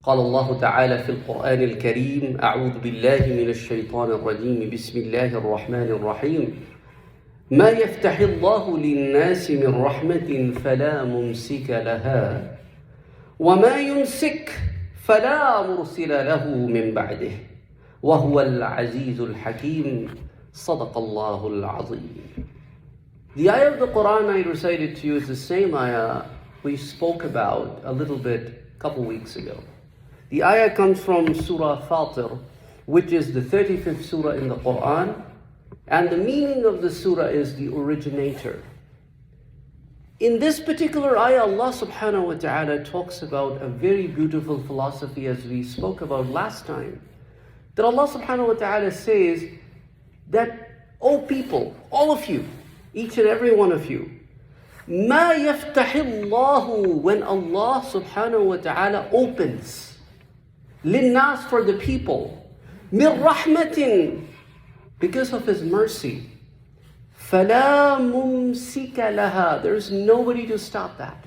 قال الله تعالى في القرآن الكريم أعوذ بالله من الشيطان الرجيم بسم الله الرحمن الرحيم ما يفتح الله للناس من رحمة فلا ممسك لها وما يمسك فلا مرسل له من بعده وهو العزيز الحكيم صدق الله العظيم. The ayah of the Quran I recited to you is the same ayah we spoke about a little bit a couple weeks ago. The ayah comes from Surah Fatir, which is the 35th surah in the Quran, and the meaning of the surah is the originator. In this particular ayah, Allah subhanahu wa ta'ala talks about a very beautiful philosophy as we spoke about last time. That Allah subhanahu wa ta'ala says that, O people, all of you, each and every one of you, ما يفتح الله, when Allah subhanahu wa ta'ala opens للناس, for the people, من رحمة, because of His mercy, فلا ممسك لها, there is nobody to stop that.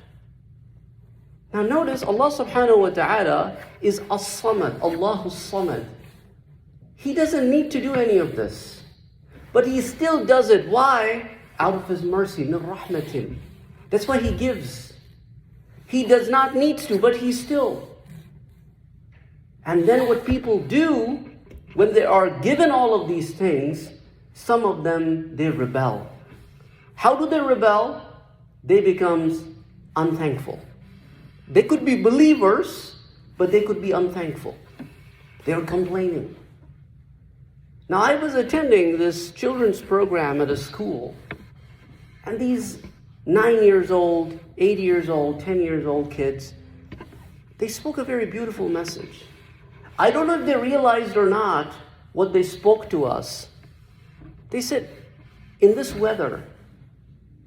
Now notice Allah subhanahu wa ta'ala is as-samad, Allahus samad. He doesn't need to do any of this, but He still does it. Why? Out of His mercy, min rahmatin. That's why He gives. He does not need to, but He still. And then what people do, when they are given all of these things, some of them, they rebel. How do they rebel? They become unthankful. They could be believers, but they could be unthankful. They are complaining. Now, I was attending this children's program at a school, and these 9 years old, 8 years old, 10 years old kids, they spoke a very beautiful message. I don't know if they realized or not what they spoke to us. They said, in this weather,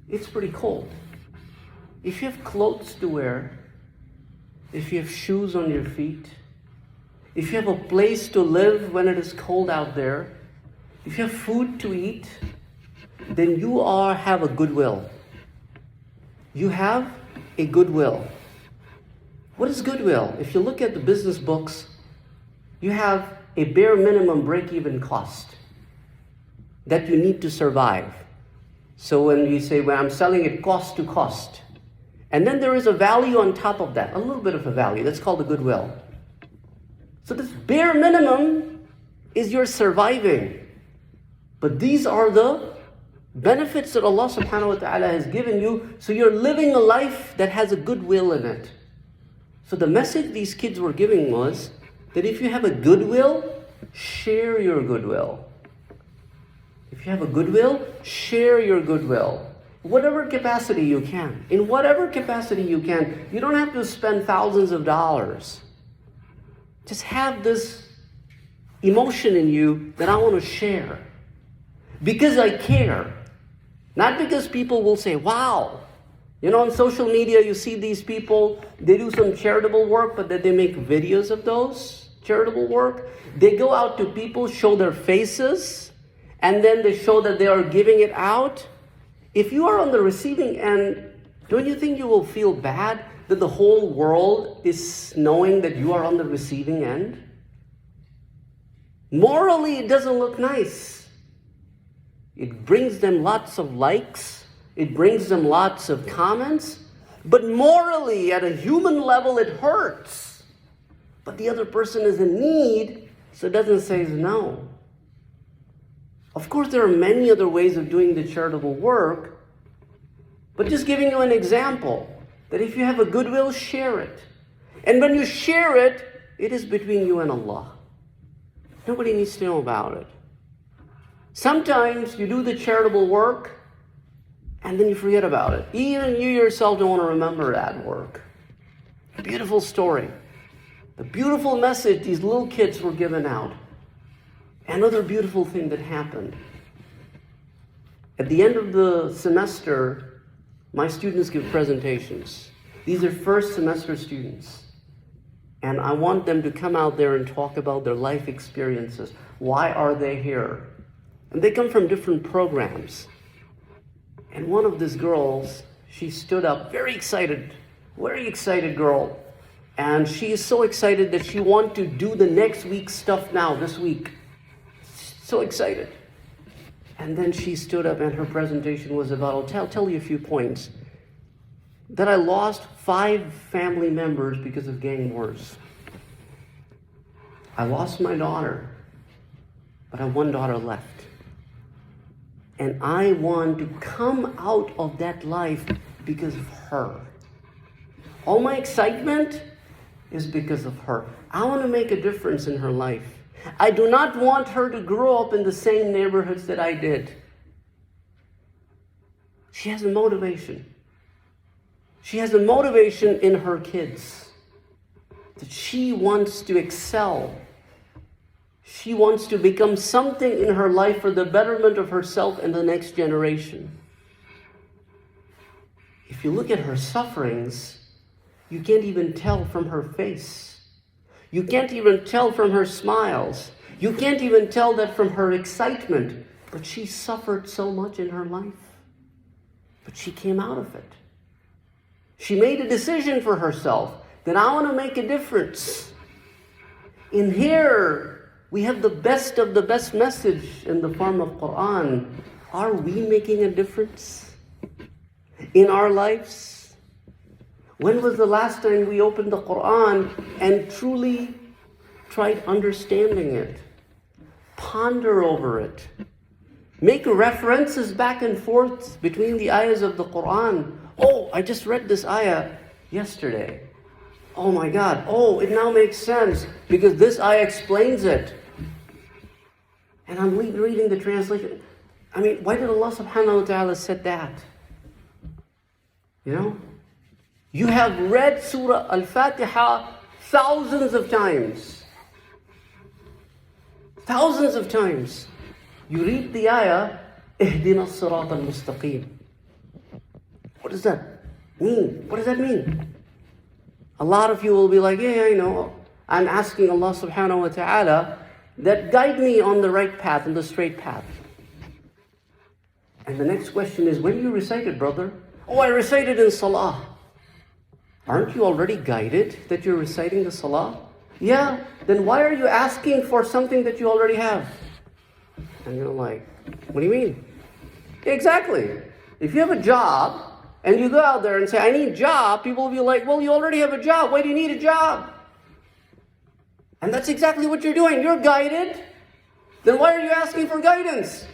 it's pretty cold. If you have clothes to wear, if you have shoes on your feet, if you have a place to live when it is cold out there, if you have food to eat, then you have a goodwill. You have a goodwill. What is goodwill? If you look at the business books, you have a bare minimum break-even cost that you need to survive. So when you say, well, I'm selling it cost to cost, and then there is a value on top of that, a little bit of a value, that's called the goodwill. So this bare minimum is your surviving. But these are the benefits that Allah subhanahu wa ta'ala has given you, so you're living a life that has a goodwill in it. So the message these kids were giving was that if you have a goodwill, share your goodwill. If you have a goodwill, share your goodwill. Whatever capacity you can. In whatever capacity you can. You don't have to spend thousands of dollars. Just have this emotion in you that I want to share. Because I care. Not because people will say, wow. You know, on social media you see these people, they do some charitable work, but then they make videos of those charitable work. They go out to people, show their faces, and then they show that they are giving it out. If you are on the receiving end, don't you think you will feel bad that the whole world is knowing that you are on the receiving end? Morally, it doesn't look nice. It brings them lots of likes. It brings them lots of comments. But morally, at a human level, it hurts. But the other person is in need, so it doesn't say no. Of course, there are many other ways of doing the charitable work, but just giving you an example, that if you have a goodwill, share it. And when you share it, it is between you and Allah. Nobody needs to know about it. Sometimes you do the charitable work, and then you forget about it. Even you yourself don't want to remember that work. A beautiful story. The beautiful message these little kids were given out. Another beautiful thing that happened. At the end of the semester, my students give presentations. These are first semester students. And I want them to come out there and talk about their life experiences. Why are they here? And they come from different programs. And one of these girls, she stood up, very excited girl. And she is so excited that she wants to do the next week's stuff now, this week. So excited. And then she stood up and her presentation was about, I'll tell you a few points. That I lost 5 family members because of gang wars. I lost my daughter, but I have one daughter left. And I want to come out of that life because of her. All my excitement is because of her. I want to make a difference in her life. I do not want her to grow up in the same neighborhoods that I did. She has a motivation. She has a motivation in her kids. That she wants to excel. She wants to become something in her life for the betterment of herself and the next generation. If you look at her sufferings, you can't even tell from her face. You can't even tell from her smiles. You can't even tell that from her excitement. But she suffered so much in her life. But she came out of it. She made a decision for herself that I want to make a difference. In here, we have the best of the best message in the form of Quran. Are we making a difference in our lives? When was the last time we opened the Quran and truly tried understanding it? Ponder over it. Make references back and forth between the ayahs of the Quran. Oh, I just read this ayah yesterday. Oh my God. Oh, it now makes sense because this ayah explains it. And I'm reading the translation. I mean, why did Allah subhanahu wa ta'ala said that? You know? You have read Surah Al-Fatiha thousands of times. Thousands of times. You read the ayah, اهدنا الصراط المستقيم. What does that mean? What does that mean? A lot of you will be like, yeah, I know. I'm asking Allah subhanahu wa ta'ala that guide me on the right path, on the straight path. And the next question is, when do you recite it, brother? Oh, I recited in Salah. Aren't you already guided that you're reciting the Salah? Yeah, then why are you asking for something that you already have? And you're like, what do you mean? Exactly. If you have a job and you go out there and say, I need a job, people will be like, well, you already have a job. Why do you need a job? And that's exactly what you're doing. You're guided. Then why are you asking for guidance?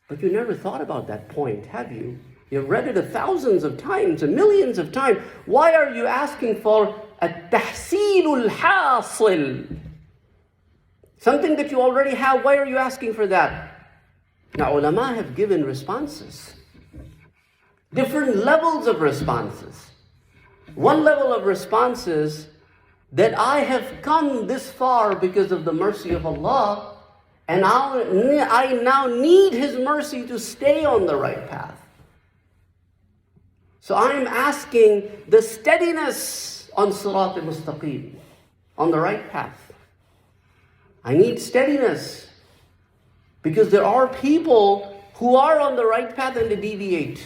But you never thought about that point, have you? You've read it thousands of times and millions of times. Why are you asking for التحصيل الحاصل? Something that you already have, why are you asking for that? Now, ulama have given responses. Different levels of responses. One level of response is that I have come this far because of the mercy of Allah, and I now need His mercy to stay on the right path. So I'm asking the steadiness on Sirat al-Mustaqim, on the right path. I need steadiness because there are people who are on the right path and they deviate.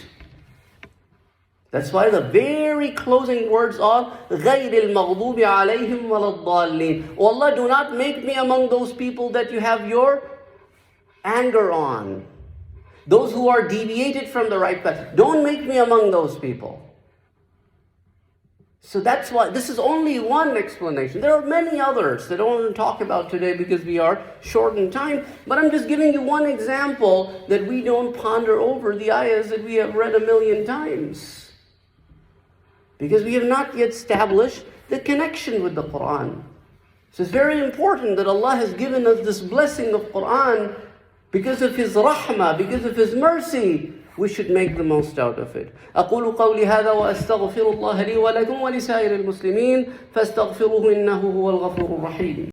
That's why the very closing words are غَيْرِ الْمَغْضُوبِ عَلَيْهِمْ وَلَا الضَّالِّينَ. Oh Allah, do not make me among those people that you have your anger on. Those who are deviated from the right path. Don't make me among those people. So that's why, this is only one explanation. There are many others that I don't want to talk about today because we are short in time. But I'm just giving you one example that we don't ponder over the ayahs that we have read 1,000,000 times. Because we have not yet established the connection with the Quran. So it's very important that Allah has given us this blessing of Quran because of His rahmah, because of His mercy. We should make the most out of it. أقول قولي هذا وأستغفر الله لي ولكم ولسائر المسلمين فاستغفروه إنه هو الغفور الرحيم.